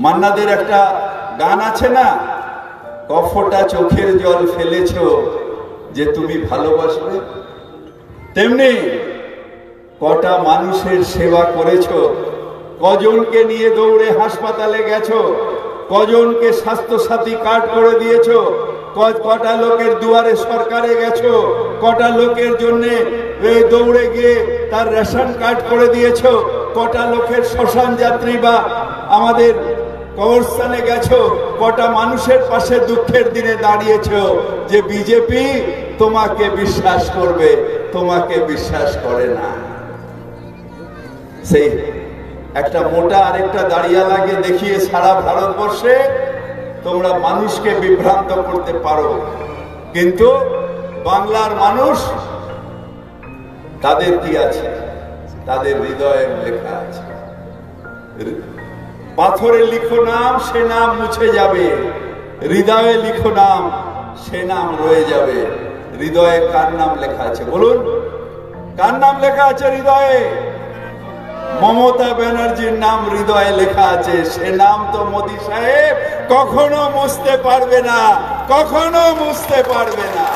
মান্নাদের একটা গান আছে না, কফটা চোখের জল ফেলেছো যে তুমি ভালোবাসবে, তেমনি কটা মানুষের সেবা করেছো, কজনকে নিয়ে দৌড়ে হাসপাতালে গেছো, কজনকে স্বাস্থ্যসাথী কার্ড করে দিয়েছো, কটা লোকের দুয়ারে সরকারে গেছো, কটা লোকের জন্য দৌড়ে গিয়ে তার রেশন কার্ড করে দিয়েছো, কটা লোকের শ্মশান যাত্রী বা আমাদের কবরস্থানে গেছো, কটা মানুষের পাশে দুঃখের দিনে দাঁড়িয়েছো। যে বিজেপি তোমাকে বিশ্বাস করবে, তোমাকে বিশ্বাস করে না। সেই একটা মোটা আরেকটা দাঁড়িয়ালাকে দেখিয়ে সারা ভারতবর্ষে তোমরা মানুষকে বিভ্রান্ত করতে পারো, কিন্তু বাংলার মানুষ তাদের কি আছে, তাদের হৃদয়ে লেখা আছে। পাথরে লিখো নাম, সে নাম মুছে যাবে, হৃদয়ে লিখো নাম, সে নাম রয়ে যাবে। হৃদয়ে কার নাম লেখা আছে বলুন? কার নাম লেখা আছে হৃদয়ে? মমতা ব্যানার্জির নাম হৃদয়ে লেখা আছে। সে নাম তো মোদী সাহেব কখনো মুছতে পারবে না, কখনো মুছতে পারবে না।